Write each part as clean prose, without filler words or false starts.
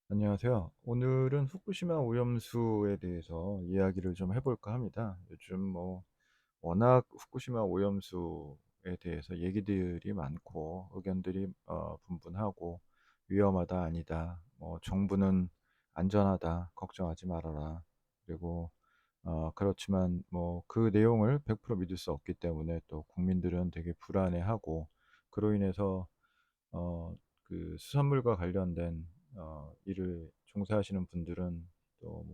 안녕하세요. 오늘은 후쿠시마 오염수에 대해서 이야기를 좀 해볼까 합니다. 요즘 워낙 후쿠시마 오염수에 대해서 얘기들이 많고 의견들이 분분하고 위험하다 아니다. 정부는 안전하다. 걱정하지 말아라. 그리고 그렇지만 그 내용을 100% 믿을 수 없기 때문에 또 국민들은 되게 불안해하고 그로 인해서 어 수산물과 관련된 일을 종사하시는 분들은 또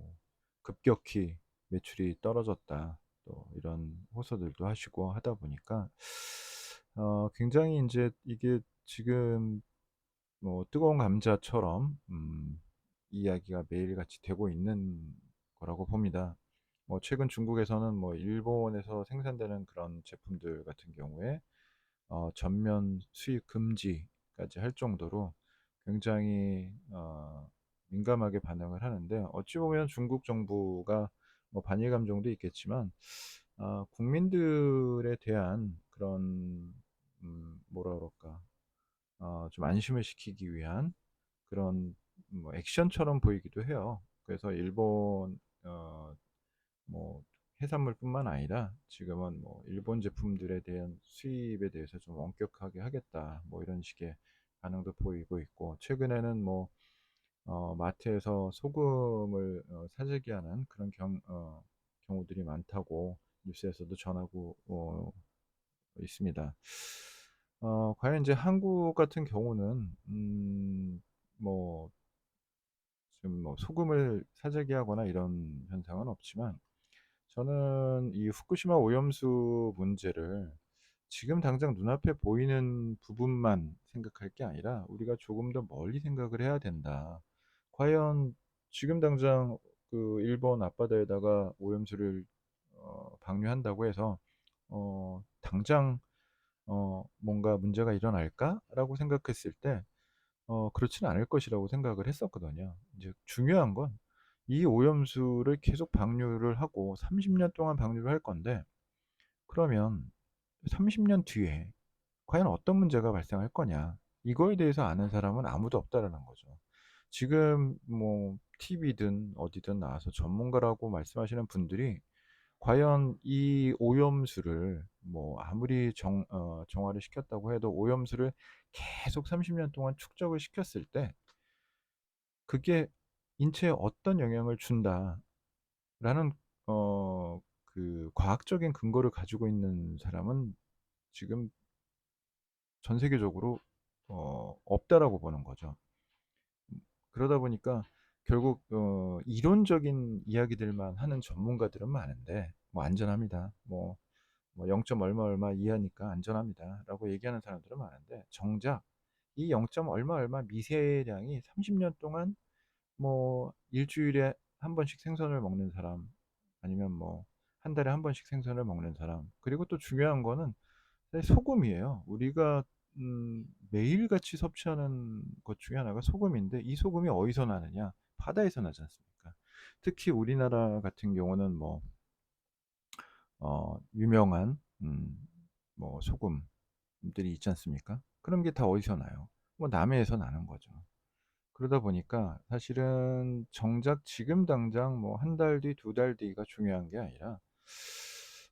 급격히 매출이 떨어졌다. 또 이런 호소들도 하시고 하다 보니까 굉장히 이제 이게 지금 뜨거운 감자처럼 이야기가 매일같이 되고 있는 거라고 봅니다. 최근 중국에서는 일본에서 생산되는 그런 제품들 같은 경우에 전면 수입 금지까지 할 정도로 굉장히 민감하게 반응을 하는데, 어찌 보면 중국 정부가 반일 감정도 있겠지만 국민들에 대한 그런 뭐라 그럴까, 좀 안심을 시키기 위한 그런 액션처럼 보이기도 해요. 그래서 일본 뭐 해산물뿐만 아니라 지금은 일본 제품들에 대한 수입에 대해서 좀 엄격하게 하겠다, 이런 식의 반응도 보이고 있고, 최근에는 마트에서 소금을 사재기 하는 그런 경우들이 많다고 뉴스에서도 전하고 있습니다. 과연 이제 한국 같은 경우는 뭐 지금 소금을 사재기 하거나 이런 현상은 없지만, 저는 이 후쿠시마 오염수 문제를 지금 당장 눈앞에 보이는 부분만 생각할 게 아니라 우리가 조금 더 멀리 생각을 해야 된다. 과연 지금 당장 그 일본 앞바다에다가 오염수를 방류한다고 해서 당장 뭔가 문제가 일어날까라고 생각했을 때 그렇지는 않을 것이라고 생각을 했었거든요. 이제 중요한 건 이 오염수를 계속 방류를 하고 30년 동안 방류를 할 건데, 그러면 30년 뒤에 과연 어떤 문제가 발생할 거냐. 이거에 대해서 아는 사람은 아무도 없다라는 거죠. 지금 TV든 어디든 나와서 전문가라고 말씀하시는 분들이 과연 이 오염수를 아무리 정화를 시켰다고 해도 오염수를 계속 30년 동안 축적을 시켰을 때 그게 인체에 어떤 영향을 준다라는 과학적인 근거를 가지고 있는 사람은 지금 전 세계적으로 없다라고 보는 거죠. 그러다 보니까 결국 이론적인 이야기들만 하는 전문가들은 많은데 안전합니다. 0. 얼마 얼마 이하니까 안전합니다라고 얘기하는 사람들은 많은데, 정작 이 0. 얼마 얼마 미세량이 30년 동안 일 주일에 한 번씩 생선을 먹는 사람, 아니면 한 달에 한 번씩 생선을 먹는 사람, 그리고 또 중요한 거는 사실 소금이에요. 우리가 매일같이 섭취하는 것 중에 하나가 소금인데, 이 소금이 어디서 나느냐? 바다에서 나지 않습니까? 특히 우리나라 같은 경우는 유명한 소금들이 있지 않습니까? 그런 게 다 어디서 나요? 남해에서 나는 거죠. 그러다 보니까 사실은 정작 지금 당장 한 달 뒤, 두 달 뒤가 중요한 게 아니라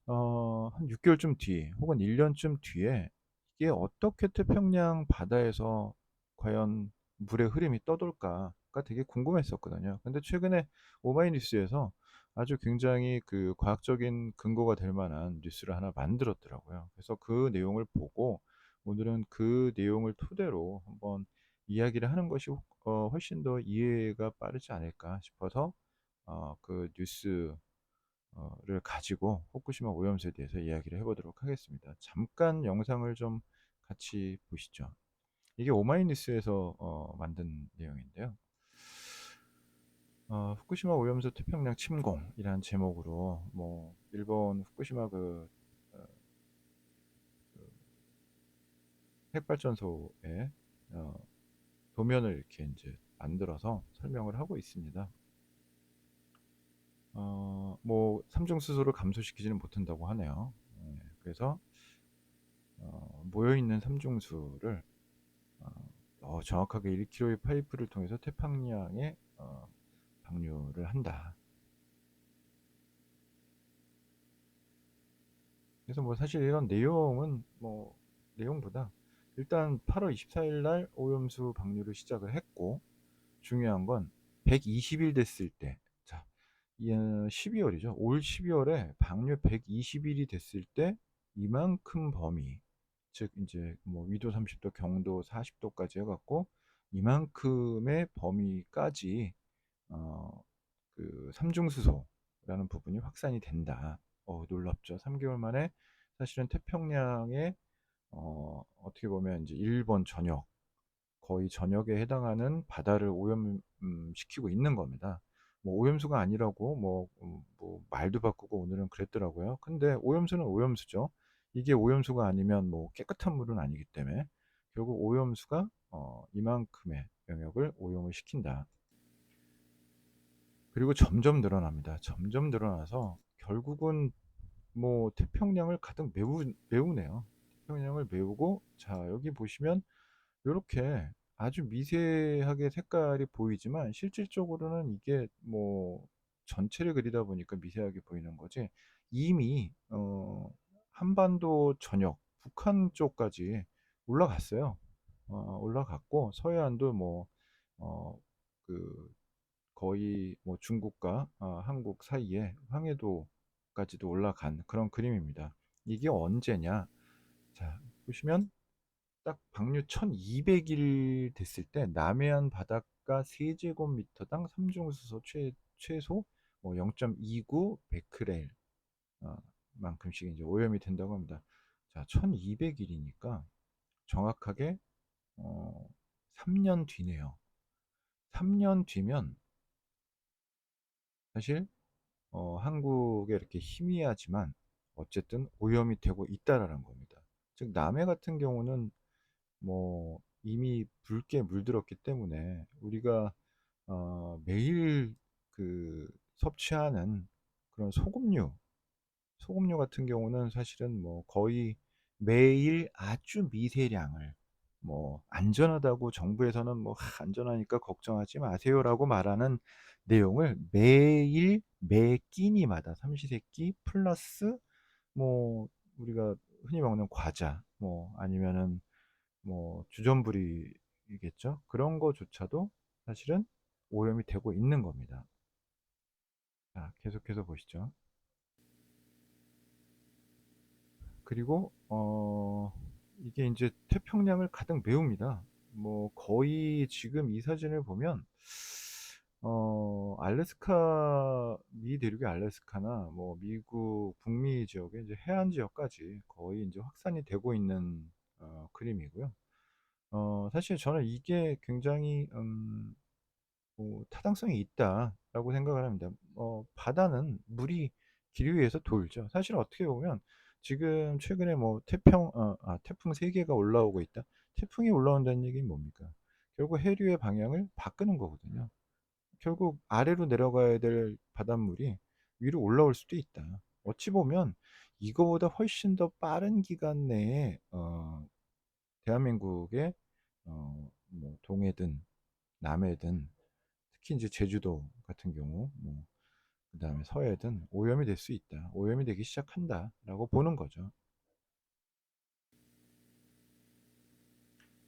한 6 개월쯤 뒤 혹은 1 년쯤 뒤에 이게 어떻게 태평양 바다에서 과연 물의 흐름이 떠돌까가 되게 궁금했었거든요. 근데 최근에 오마이뉴스에서 아주 굉장히 그 과학적인 근거가 될 만한 뉴스를 하나 만들었더라고요. 그래서 그 내용을 보고 오늘은 그 내용을 토대로 한번 이야기를 하는 것이 훨씬 더 이해가 빠르지 않을까 싶어서 그 뉴스 를 가지고 후쿠시마 오염수에 대해서 이야기를 해 보도록 하겠습니다. 잠깐 영상을 좀 같이 보시죠. 이게 오마이뉴스에서 만든 내용인데요. 후쿠시마 오염수 태평양 침공이라는 제목으로 일본 후쿠시마 어 그 핵발전소의 어 도면을 이렇게 인제 만들어서 설명을 하고 있습니다. 삼중수소를 감소시키지는 못한다고 하네요. 그래서 모여 있는 삼중수를 정확하게 1km의 파이프를 통해서 태평양에 방류를 한다. 그래서 뭐 사실 이런 내용은 뭐 내용보다 일단 8월 24일 날 오염수 방류를 시작을 했고, 중요한 건 120일 됐을 때, 자, 12월이죠. 올 12월에 방류 120일이 됐을 때 이만큼 범위, 즉 이제 뭐 위도 30도, 경도 40도까지 해갖고 이만큼의 범위까지 어, 그 삼중수소라는 부분이 확산이 된다. 놀랍죠. 3개월 만에 사실은 태평양에 어떻게 보면 이제 일본 전역, 거의 전역에 해당하는 바다를 오염시키고 있는 겁니다. 뭐 오염수가 아니라고 뭐 말도 바꾸고 오늘은 그랬더라고요. 근데 오염수는 오염수죠. 이게 오염수가 아니면 뭐 깨끗한 물은 아니기 때문에 결국 오염수가 이만큼의 영역을 오염을 시킨다. 그리고 점점 늘어납니다. 점점 늘어나서 결국은 뭐 태평양을 가득 메우네요. 태평양을 메우고, 자, 여기 보시면 요렇게 아주 미세하게 색깔이 보이지만 실질적으로는 이게 뭐 전체를 그리다 보니까 미세하게 보이는 거지, 이미 한반도 전역 북한 쪽까지 올라갔어요. 올라갔고 서해안도 뭐 그 거의 뭐 중국과 한국 사이에 황해도까지도 올라간 그런 그림입니다. 이게 언제냐? 자, 보시면 딱 방류 1200일 됐을 때 남해안 바닷가 세제곱미터당 삼중수소 최소 뭐 0.29 베크렐 만큼씩 이제 오염이 된다고 합니다. 자, 1200일이니까 정확하게 어, 3년 뒤네요. 3년 뒤면 사실 한국에 이렇게 희미하지만 어쨌든 오염이 되고 있다라는 겁니다. 즉 남해 같은 경우는 뭐 이미 붉게 물들었기 때문에 우리가 매일 그 섭취하는 그런 소금류 같은 경우는 사실은 뭐 거의 매일 아주 미세량을, 뭐 안전하다고 정부에서는 뭐 안전하니까 걱정하지 마세요라고 말하는 내용을 매일 매 끼니마다 삼시세끼 플러스 뭐 우리가 흔히 먹는 과자, 뭐 아니면은 뭐 주전부리겠죠. 그런 거조차도 사실은 오염이 되고 있는 겁니다. 자, 계속해서 보시죠. 그리고 이게 이제 태평양을 가득 메웁니다. 뭐 거의 지금 이 사진을 보면 알래스카, 미 대륙의 알래스카나 뭐 미국 북미 지역의 이제 해안 지역까지 거의 이제 확산이 되고 있는 그림이고요. 사실 저는 이게 굉장히 뭐 타당성이 있다라고 생각을 합니다. 바다는 물이 길 위에서 돌죠. 사실 어떻게 보면 지금 최근에 뭐 태풍 3개가 올라오고 있다. 태풍이 올라온다는 얘기는 뭡니까? 결국 해류의 방향을 바꾸는 거거든요. 결국 아래로 내려가야 될 바닷물이 위로 올라올 수도 있다. 어찌 보면 이거보다 훨씬 더 빠른 기간 내에 대한민국의 뭐 동해든 남해든 특히 이제 제주도 같은 경우, 뭐 그다음에 서해든 오염이 될 수 있다. 오염이 되기 시작한다라고 보는 거죠.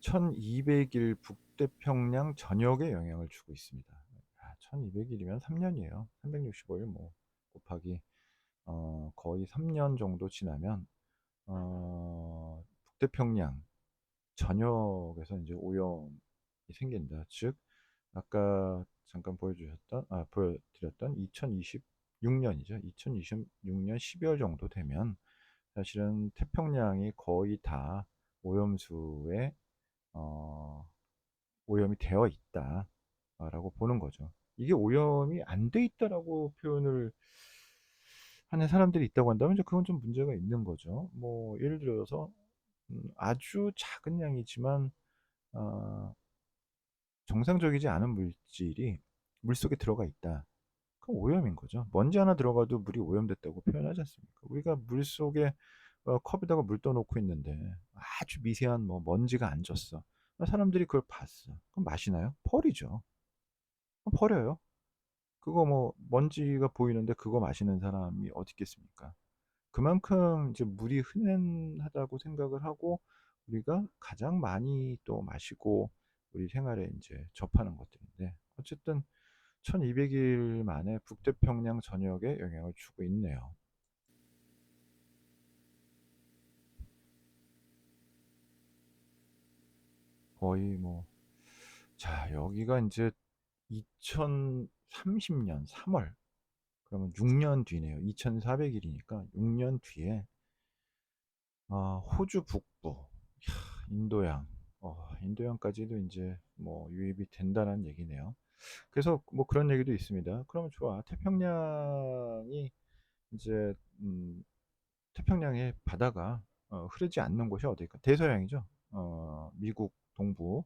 1200일 북태평양 전역에 영향을 주고 있습니다. 1200일이면 3년이에요. 365일 뭐 곱하기 거의 3년 정도 지나면 북태평양 전역에서 이제 오염이 생긴다. 즉 아까 잠깐 보여드렸던 2026년이죠. 2026년 12월 정도 되면 사실은 태평양이 거의 다 오염수에 어, 오염이 되어 있다라고 보는 거죠. 이게 오염이 안 돼 있다라고 표현을 하는 사람들이 있다고 한다면 이제 그건 좀 문제가 있는 거죠. 뭐 예를 들어서 아주 작은 양이지만 어, 정상적이지 않은 물질이 물속에 들어가 있다. 그럼 오염인 거죠. 먼지 하나 들어가도 물이 오염됐다고 표현하지 않습니까? 우리가 물속에 컵에다가 물 떠놓고 있는데 아주 미세한 뭐 먼지가 안 졌어. 사람들이 그걸 봤어. 그럼 마시나요? 버리죠. 버려요. 그거 뭐 먼지가 보이는데 그거 마시는 사람이 어디 있겠습니까? 그만큼 이제 물이 흔하다고 생각을 하고 우리가 가장 많이 또 마시고 우리 생활에 인제 접하는 것들인데, 어쨌든 1200일 만에 북태평양 전역에 영향을 주고 있네요. 거의 뭐, 자 여기가 인제 2030년 3 월, 그러면 6년 뒤네요. 2400 일이니까 6년 뒤에 호주 북부, 인도양, 인도양까지도 인제 뭐 유입이 된다는 얘기네요. 그래서 뭐 그런 얘기도 있습니다. 그러면 좋아. 태평양이 이제 태평양의 바다가 흐르지 않는 곳이 어딜까? 대서양이죠. 미국 동부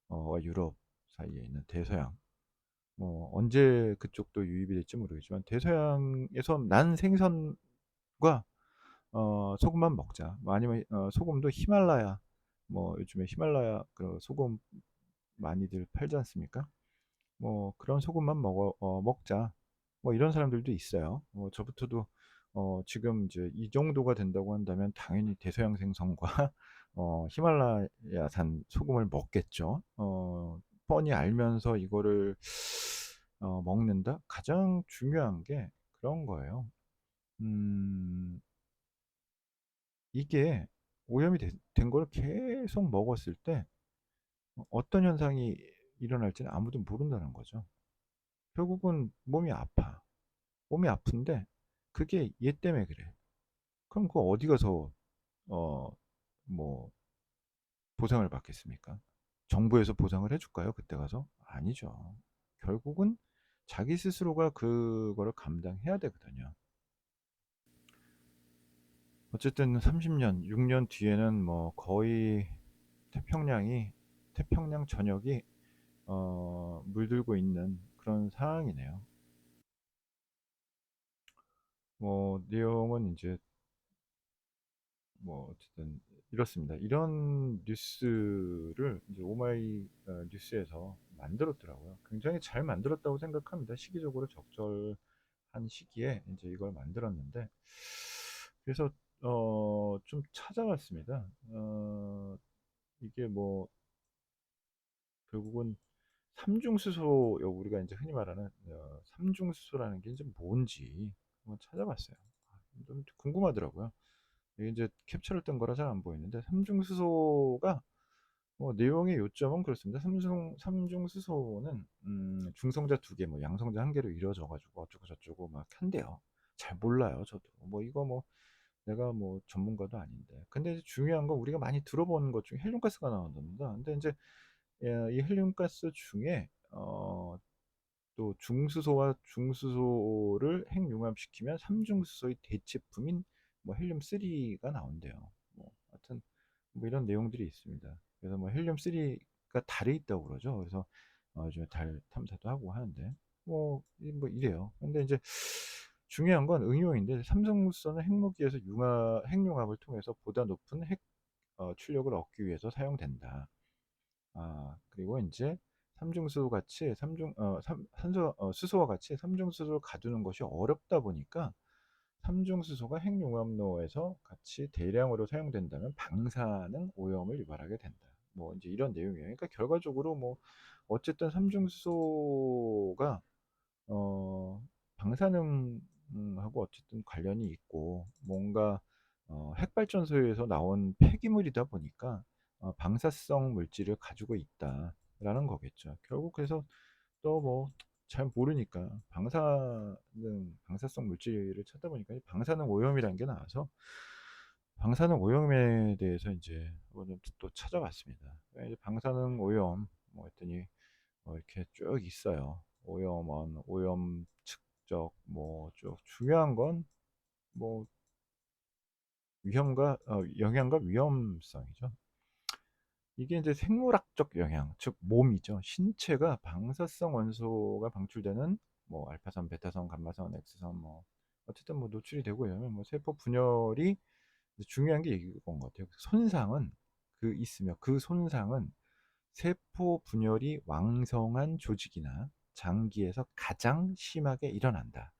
와 유럽 사이에 있는 대서양. 뭐 언제 그쪽도 유입이 될지 모르겠지만 대서양에서 난 생선과 소금만 먹자. 뭐 아니면 소금도 히말라야, 뭐 요즘에 히말라야 그 소금 많이들 팔지 않습니까? 뭐 그런 소금만 먹자. 뭐 이런 사람들도 있어요. 저부터도 지금 이제 이 정도가 된다고 한다면 당연히 대서양 생선과 히말라야산 소금을 먹겠죠. 뻔히 알면서 이거를 먹는다? 가장 중요한 게 그런 거예요. 음 이게 오염이 된 거를 계속 먹었을 때 어떤 현상이 일어날지는 아무도 모른다는 거죠. 결국은 몸이 아파. 몸이 아픈데 그게 얘 때문에 그래. 그럼 그거 어디 가서 어 뭐 보상을 받겠습니까? 정부에서 보상을 해 줄까요? 그때 가서? 아니죠. 결국은 자기 스스로가 그거를 감당해야 되거든요. 어쨌든 30 년, 6년 뒤에는 뭐 거의 태평양 전역이 물들고 있는 그런 상황이네요. 뭐 내용은 인제 뭐 어쨌든 이렇습니다. 이런 뉴스를 이제 오마이 뉴스에서 만들었더라고요. 굉장히 잘 만들었다고 생각합니다. 시기적으로 적절한 시기에 인제 이걸 만들었는데, 그래서 좀 찾아봤습니다. 이게 뭐 결국은 삼중수소, 우리가 인제 흔히 말하는 삼중수소라는 게 인제 뭔지 한번 찾아봤어요. 좀 궁금하더라고요. 이게 인제 캡처를 뜬 거라 잘 안 보이는데, 삼중수소가 내용의 요점은 그렇습니다. 삼중수소는 중성자 2개 뭐 양성자 1 개로 이루어져 가지고 어쩌고 저쩌고 막 한대요. 잘 몰라요 저도. 뭐 이거 뭐 내가 뭐 전문가도 아닌데. 근데 이제 중요한 건 우리가 많이 들어보는 것 중에 헬륨가스가 나온답니다. 근데 인제 이 헬륨가스 중에 또 중수소를 핵융합시키면 삼중수소의 대체품인 뭐 헬륨3가 나온대요. 뭐 하여튼 뭐 이런 내용들이 있습니다. 그래서 뭐 헬륨3가 달에 있다고 그러죠. 그래서 요즘에 달 탐사도 하고 하는데 뭐 이래요. 근데 이제 중요한 건 응용인데, 삼성물산은 핵무기에서 핵융합을 통해서 보다 높은 핵 출력을 얻기 위해서 사용된다. 그리고 인제 삼중수 같이 삼중 어 삼 산소 수소와 같이 삼중수소를 가두는 것이 어렵다 보니까 삼중수소가 핵융합로에서 같이 대량으로 사용된다면 방사능 오염을 유발하게 된다. 뭐 인제 이런 내용이에요. 그러니까 결과적으로 뭐 어쨌든 삼중수소가 어 방사능 하고 어쨌든 관련이 있고, 뭔가 핵발전소에서 나온 폐기물이다 보니까 방사성 물질을 가지고 있다라는 거겠죠. 결국 그래서 또 뭐 잘 모르니까 방사성 물질을 찾다 보니까 이 방사능 오염이라는 게 나와서 방사능 오염에 대해서 인제 한번 또 찾아봤습니다. 이제 방사능 오염 뭐 했더니 이렇게 쭉 있어요. 오염 측정 뭐 쭉 중요한 건 뭐 위험과 영향과 위험성이죠. 이게 인제 생물학적 영향, 즉 몸이죠. 신체가 방사성 원소가 방출되는 뭐 알파선, 베타선, 감마선, X선 뭐 어쨌든 뭐 노출이 되고 이러면 뭐 세포 분열이 이제 중요한 게 이건 것 같아요. 손상은 그 있으며 그 손상은 세포 분열이 왕성한 조직이나 장기에서 가장 심하게 일어난다.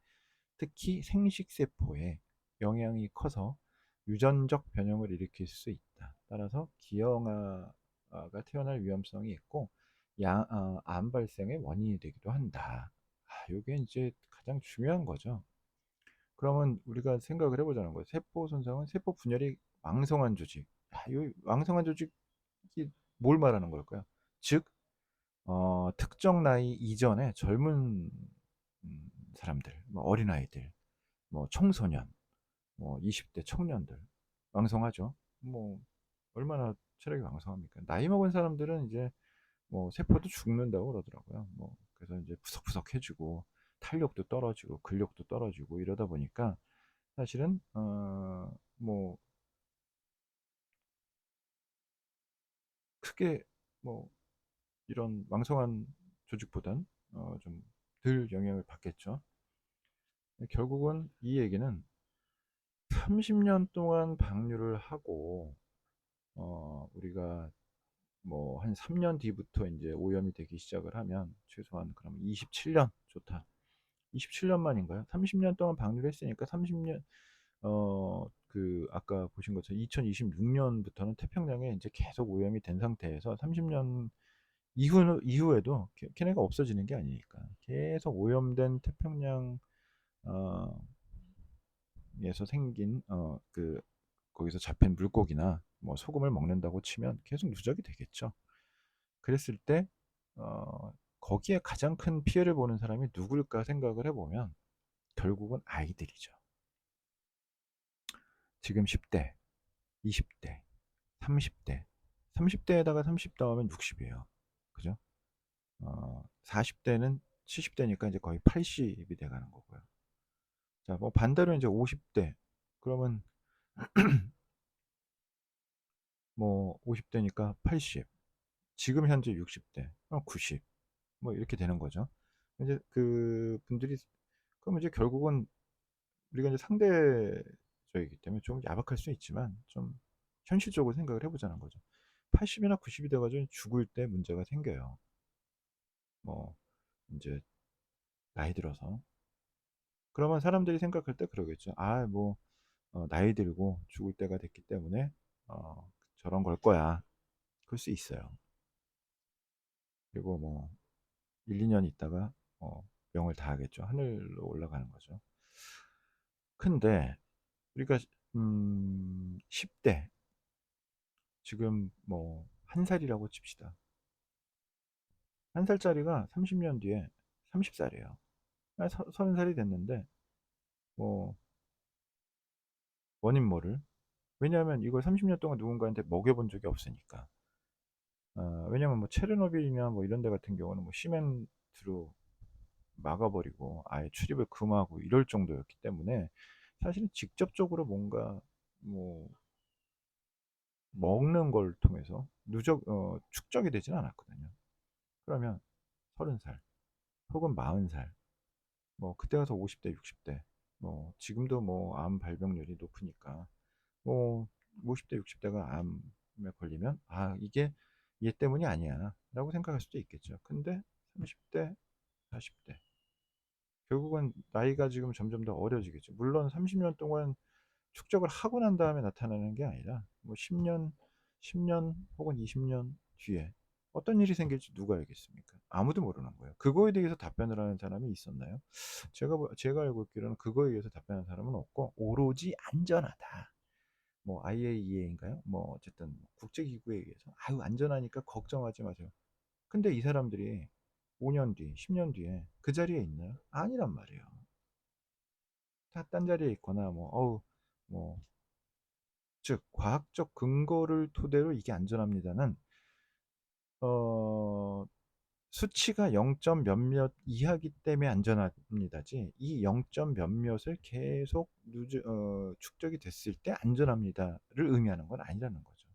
특히 생식세포에 영향이 커서 유전적 변형을 일으킬 수 있다. 따라서 기형아가 태어날 위험성이 있고 암 발생의 원인이 되기도 한다. 이게 이제 가장 중요한 거죠. 그러면 우리가 생각을 해보자는 거예요. 세포 손상은 세포 분열이 왕성한 조직. 이 왕성한 조직이 뭘 말하는 걸까요? 즉, 특정 나이 이전에 젊은 사람들, 뭐 어린아이들, 뭐 청소년, 뭐 20대 청년들 왕성하죠. 뭐 얼마나 체력이 왕성합니까? 나이 먹은 사람들은 이제 뭐 세포도 죽는다고 그러더라고요. 뭐 그래서 이제 푸석푸석해지고 탄력도 떨어지고 근력도 떨어지고 이러다 보니까 사실은 뭐 크게 뭐 이런 왕성한 조직보단 좀 덜 영향을 받겠죠. 결국은 이 얘기는 30년 동안 방류를 하고 우리가 뭐 한 3년 뒤부터 이제 오염이 되기 시작을 하면 최소한 그럼 27년 좋다. 27년 만인가요? 30년 동안 방류를 했으니까 30년 그 아까 보신 것처럼 2026년부터는 태평양에 이제 계속 오염이 된 상태에서 30년 이후에도 걔네가 없어지는 게 아니니까 계속 오염된 태평양 어, 에서 생긴 그 거기서 잡힌 물고기나 뭐 소금을 먹는다고 치면 계속 누적이 되겠죠. 그랬을 때 거기에 가장 큰 피해를 보는 사람이 누굴까 생각을 해보면 결국은 아이들이죠. 지금 10대, 20대, 30대, 30대에다가 30 더하면 60이에요. 그죠? 40대는 70대니까 이제 거의 80이 돼가는 거고요. 자, 뭐 반대로 이제 50대 그러면 뭐 50대니까 80, 지금 현재 60대, 90, 뭐 이렇게 되는 거죠. 이제 그 분들이 그럼 이제 결국은 우리가 이제 상대적이기 때문에 좀 야박할 수 있지만 좀 현실적으로 생각을 해보자는 거죠. 80이나 90이 돼가지고 죽을 때 문제가 생겨요. 뭐 이제 나이 들어서 그러면 사람들이 생각할 때 그러겠죠. 뭐 나이 들고 죽을 때가 됐기 때문에 저런 걸 거야. 그럴 수 있어요. 그리고 뭐 1, 2년 있다가 명을 다하겠죠. 하늘로 올라가는 거죠. 근데 우리가 10대 지금 뭐 한 살이라고 칩시다. 한 살짜리가 30년 뒤에 30살이에요. 30살이 됐는데 뭐 원인 뭐를? 왜냐하면 이걸 30년 동안 누군가한테 먹여본 적이 없으니까. 왜냐면 뭐 체르노빌이나 뭐 이런 데 같은 경우는 뭐 시멘트로 막아버리고 아예 출입을 금하고 이럴 정도였기 때문에 사실은 직접적으로 뭔가 뭐 먹는 걸 통해서 축적이 되진 않았거든요. 그러면 30살 혹은 40살 뭐 그때 가서 50대 60대 뭐 지금도 뭐 암 발병률이 높으니까 뭐 50대 60대가 암에 걸리면 이게 얘 때문이 아니야 라고 생각할 수도 있겠죠. 근데 30대 40대 결국은 나이가 지금 점점 더 어려지겠죠. 물론 30년 동안 축적을 하고 난 다음에 나타나는 게 아니라 뭐 10년 혹은 20년 뒤에 어떤 일이 생길지 누가 알겠습니까? 아무도 모르는 거예요. 그거에 대해서 답변을 하는 사람이 있었나요? 제가 알고 있기로는 그거에 의해서 답변하는 사람은 없고 오로지 안전하다. 뭐 IAEA인가요? 뭐 어쨌든 국제기구에 의해서 안전하니까 걱정하지 마세요. 근데 이 사람들이 5년 뒤, 10년 뒤에 그 자리에 있나요? 아니란 말이에요. 다 딴 자리에 있거나 뭐 즉 과학적 근거를 토대로 이게 안전합니다는 어 수치가 0점 몇몇 이하기 때문에 안전합니다지 이 0점 몇몇을 계속 축적이 됐을 때 안전합니다를 의미하는 건 아니라는 거죠.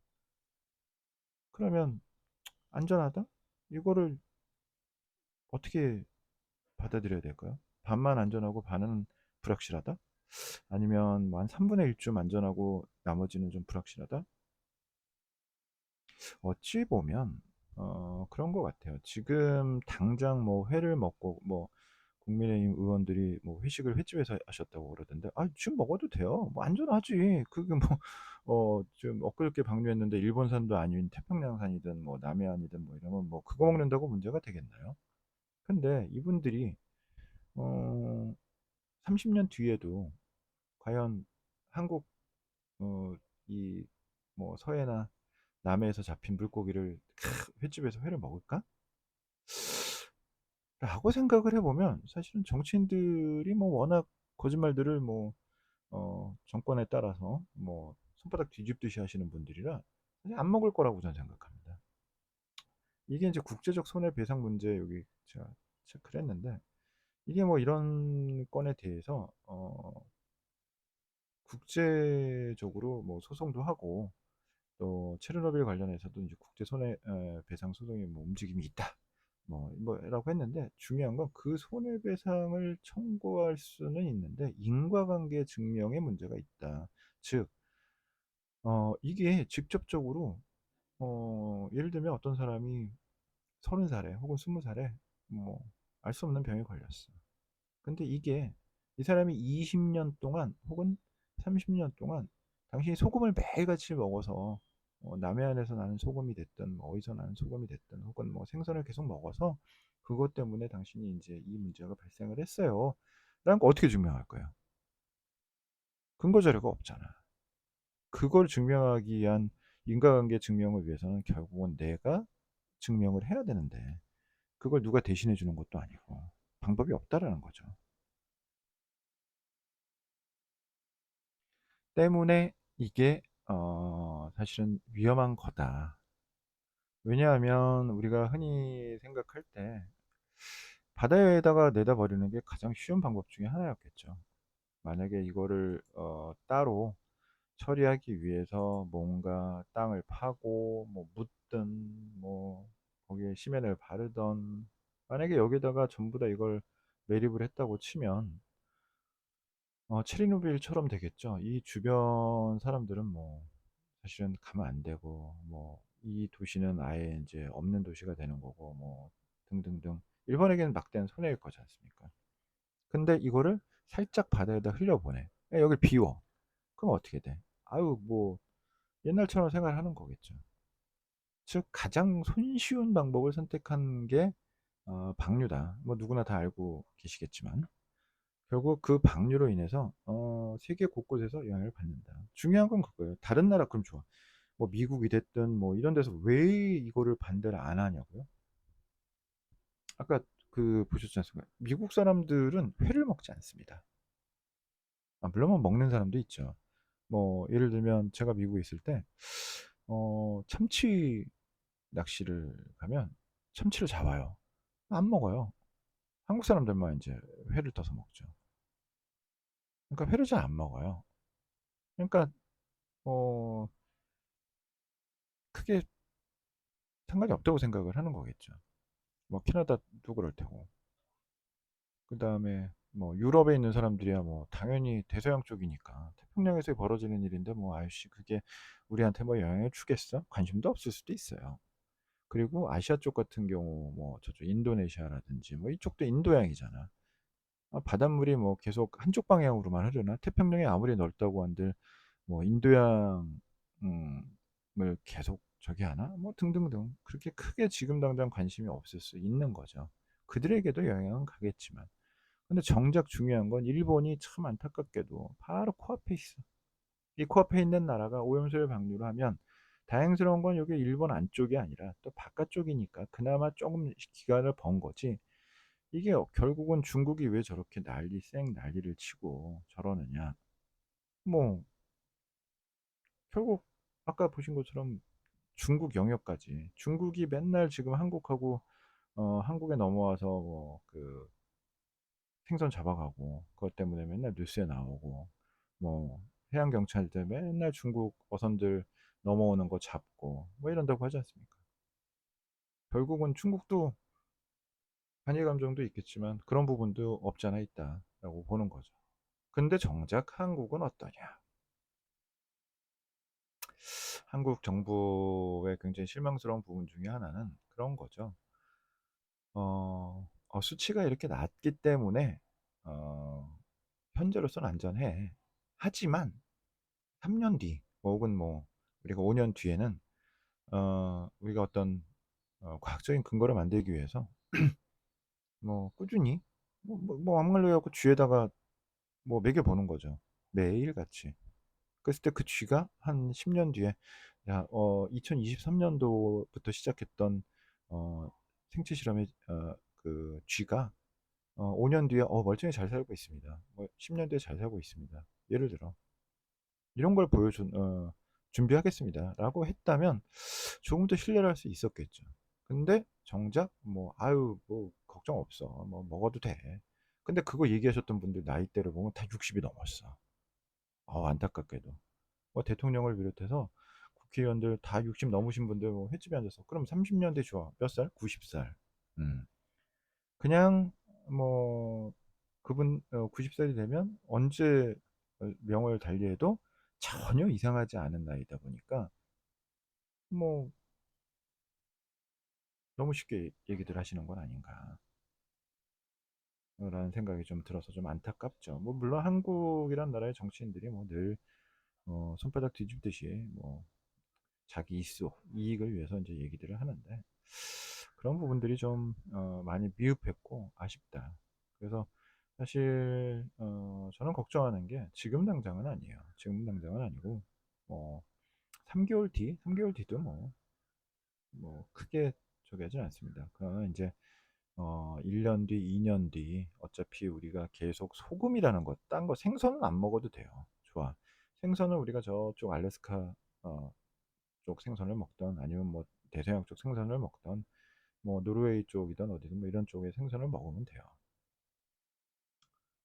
그러면 안전하다? 이거를 어떻게 받아들여야 될까요? 반만 안전하고 반은 불확실하다? 아니면 뭐한 3분의 1쯤 안전하고 나머지는 좀 불확실하다? 어찌 보면 그런 것 같아요. 지금 당장 뭐 회를 먹고 뭐 국민의힘 의원들이 뭐 회식을 횟집에서 하셨다고 그러던데 아 지금 먹어도 돼요. 뭐 안전하지. 그게 뭐 지금 엊그저께 방류했는데 일본산도 아닌 태평양산이든 뭐 남해안이든 뭐 이러면 뭐 그거 먹는다고 문제가 되겠나요? 근데 이분들이 어 30년 뒤에도 과연 한국 이 뭐 서해나 남해에서 잡힌 물고기를 횟집에서 회를 먹을까? 라고 생각을 해 보면 사실은 정치인들이 뭐 워낙 거짓말들을 뭐 정권에 따라서 뭐 손바닥 뒤집듯이 하시는 분들이라 사실 안 먹을 거라고 저는 생각합니다. 이게 인제 국제적 손해배상 문제 여기 제가 체크를 했는데 이게 뭐 이런 건에 대해서 국제적으로 뭐 소송도 하고 또 체르노빌 관련해서도 이제 국제 손해 배상 소송의 뭐 움직임이 있다. 라고 했는데 중요한 건 그 손해배상을 청구할 수는 있는데 인과관계 증명에 문제가 있다. 즉 이게 직접적으로 예를 들면 어떤 사람이 30 살에 혹은 20 살에 뭐 알 수 없는 병에 걸렸어. 근데 이게 이 사람이 20년 동안 혹은 30년 동안 당신이 소금을 매일같이 먹어서 남해안에서 나는 소금이 됐든 뭐 어디서 나는 소금이 됐든 혹은 뭐 생선을 계속 먹어서 그것 때문에 당신이 인제 이 문제가 발생을 했어요. 라는 거 어떻게 증명할 거예요? 근거 자료가 없잖아. 그걸 증명하기 위한 인과관계 증명을 위해서는 결국은 내가 증명을 해야 되는데 그걸 누가 대신해 주는 것도 아니고 방법이 없다라는 거죠. 때문에 이게 사실은 위험한 거다. 왜냐하면 우리가 흔히 생각할 때 바다에다가 내다 버리는 게 가장 쉬운 방법 중에 하나였겠죠. 만약에 이거를 따로 처리하기 위해서 뭔가 땅을 파고 뭐 묻든 뭐 거기에 시멘을 바르던 만약에 여기다가 전부 다 이걸 매립을 했다고 치면 체리노빌처럼 되겠죠. 이 주변 사람들은 뭐 사실은 가면 안 되고 뭐 이 도시는 아예 인제 없는 도시가 되는 거고 뭐 등등등. 일본에게는 막대한 손해일 거지 않습니까? 근데 이거를 살짝 바다에다 흘려보내. 예 여길 비워. 그럼 어떻게 돼? 아유 뭐 옛날처럼 생활하는 거겠죠. 즉 가장 손쉬운 방법을 선택한 게 방류다. 뭐 누구나 다 알고 계시겠지만 결국 그 방류로 인해서 세계 곳곳에서 영향을 받는다. 중요한 건 그거예요. 다른 나라 그럼 좋아. 뭐 미국이 됐든 뭐 이런 데서 왜 이거를 반대를 안 하냐고요? 아까 보셨지 않습니까? 미국 사람들은 회를 먹지 않습니다. 물론 뭐 먹는 사람도 있죠. 뭐 예를 들면 제가 미국에 있을 때 참치 낚시를 가면 참치를 잡아요. 안 먹어요. 한국 사람들만 인제 회를 떠서 먹죠. 그러니까 회를 잘 안 먹어요. 그러니까 어 크게 상관이 없다고 생각을 하는 거겠죠. 뭐 캐나다도 그럴 테고. 그다음에 뭐 유럽에 있는 사람들이야 뭐 당연히 대서양 쪽이니까 태평양에서 벌어지는 일인데 뭐 아이씨 그게 우리한테 뭐 영향을 주겠어? 관심도 없을 수도 있어요. 그리고 아시아 쪽 같은 경우 뭐 저쪽 인도네시아라든지 뭐 이쪽도 인도양이잖아. 바닷물이 뭐 계속 한쪽 방향으로만 흐르나? 태평양이 아무리 넓다고 한들 뭐 인도양 을 계속 저기 하나? 뭐 등등등. 그렇게 크게 지금 당장 관심이 없을 수 있는 거죠. 그들에게도 영향은 가겠지만. 근데 정작 중요한 건 일본이 참 안타깝게도 바로 코앞에 있어. 이 코앞에 있는 나라가 오염수를 방류를 하면 다행스러운 건 여기 일본 안쪽이 아니라 또 바깥쪽이니까 그나마 조금 기간을 번 거지. 이게 결국은 중국이 왜 저렇게 난리를 치고 저러느냐. 뭐 결국 아까 보신 것처럼 중국 영역까지 중국이 맨날 지금 한국하고 한국에 넘어와서 뭐 생선 잡아가고 그것 때문에 맨날 뉴스에 나오고 뭐 해양 경찰들 맨날 중국 어선들 넘어오는 거 잡고 뭐 이런다고 하지 않습니까? 결국은 중국도 반일 감정도 있겠지만 그런 부분도 없지 않아 있다라고 보는 거죠. 근데 정작 한국은 어떠냐? 한국 정부의 굉장히 실망스러운 부분 중에 하나는 그런 거죠. 수치가 이렇게 낮기 때문에 어 현재로서는 안전해. 하지만 3년 뒤 혹은 뭐 우리가 5년 뒤에는 우리가 어떤 과학적인 근거를 만들기 위해서 뭐 꾸준히 막말로 해 갖고 쥐에다가 뭐 먹여 보는 거죠, 매일같이. 그랬을 때 그 쥐가 한 10년 뒤에 2023 년도부터 시작했던 어 생체 실험의 그 쥐가 5년 뒤에 멀쩡히 잘 살고 있습니다. 뭐 10년 뒤에 잘 살고 있습니다. 예를 들어 이런 걸 보여준 "준비하겠습니다."라고 했다면 조금 더 신뢰를 할 수 있었겠죠. 근데 정작 뭐 "아유 뭐 걱정 없어. 뭐 먹어도 돼." 근데 그거 얘기하셨던 분들 나이대를 보면 다 60이 넘었어. 안타깝게도. 뭐 대통령을 비롯해서 국회의원들 다 60 넘으신 분들 뭐 횟집에 앉아서 그럼 30년 뒤 좋아. 몇 살? 90 살. 음. 그냥 뭐 그분 90 살이 되면 언제 명을 달리해도 전혀 이상하지 않은 나이다 보니까 뭐 너무 쉽게 얘기들 하시는 건 아닌가 라는 생각이 좀 들어서 좀 안타깝죠. 뭐 물론 한국이란 나라의 정치인들이 뭐 늘 손바닥 뒤집듯이 뭐 자기 이익을 위해서 인제 얘기들을 하는데 그런 부분들이 좀 많이 미흡했고 아쉽다. 그래서 사실 저는 걱정하는 게 지금 당장은 아니에요. 지금 당장은 아니고 뭐 3 개월 뒤, 3 개월 뒤도 크게 저기 하진 않습니다. 그러나 인제 1년 뒤, 2년 뒤 어차피 우리가 계속 소금이라는 것 딴 거 생선은 안 먹어도 돼요. 좋아. 생선은 우리가 저쪽 알래스카 어 쪽 생선을 먹든 아니면 뭐 대서양 쪽 생선을 먹든 뭐 노르웨이 쪽이든 어디든 뭐 이런 쪽의 생선을 먹으면 돼요.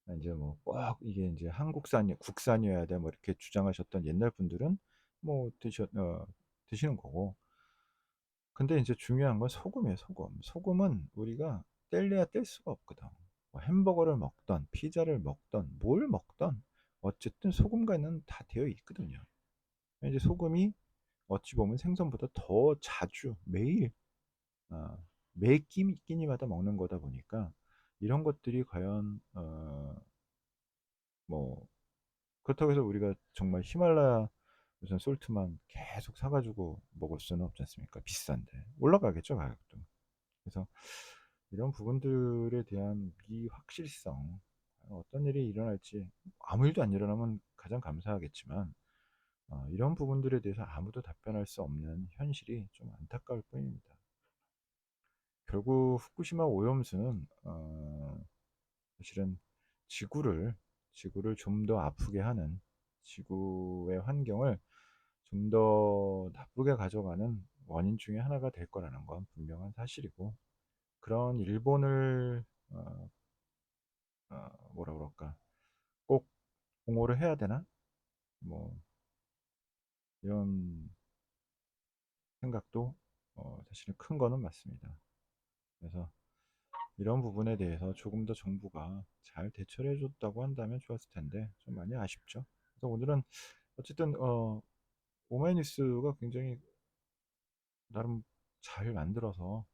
인제 뭐 꼭 이게 인제 한국산이 국산이어야 돼 뭐 이렇게 주장하셨던 옛날 분들은 뭐 드시는 거고. 근데 인제 중요한 건 소금이에요, 소금. 소금은 우리가 뗄래야 뗄 수가 없거든. 뭐 햄버거를 먹든 피자를 먹든 뭘 먹든 어쨌든 소금간은 다 되어 있거든요. 이제 소금이 어찌 보면 생선보다 더 자주 매일 아 매 끼니마다 먹는 거다 보니까 이런 것들이 과연 뭐 그렇다고 해서 우리가 정말 히말라야 무슨 솔트만 계속 사 가지고 먹을 수는 없지 않습니까? 비싼데. 올라가겠죠, 가격도. 그래서 이런 부분들에 대한 미확실성, 어떤 일이 일어날지 아무 일도 안 일어나면 가장 감사하겠지만 이런 부분들에 대해서 아무도 답변할 수 없는 현실이 좀 안타까울 뿐입니다. 결국 후쿠시마 오염수는 사실은 지구를 좀 더 아프게 하는 지구의 환경을 좀 더 나쁘게 가져가는 원인 중에 하나가 될 거라는 건 분명한 사실이고 그런 일본을 뭐라 그럴까 꼭 공호를 해야 되나 뭐 이런 생각도 사실은 큰 거는 맞습니다. 그래서 이런 부분에 대해서 조금 더 정부가 잘 대처를 해 줬다고 한다면 좋았을 텐데 좀 많이 아쉽죠. 그래서 오늘은 어쨌든 오마이뉴스가 굉장히 나름 잘 만들어서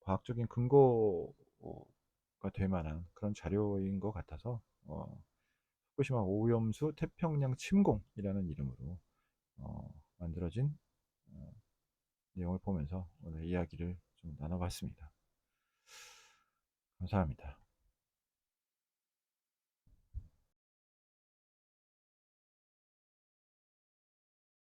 과학적인 근거가 될 만한 그런 자료인 것 같아서 후쿠시마 오염수 태평양 침공이라는 이름으로 만들어진 어 내용을 보면서 오늘 이야기를 좀 나눠 봤습니다. 감사합니다.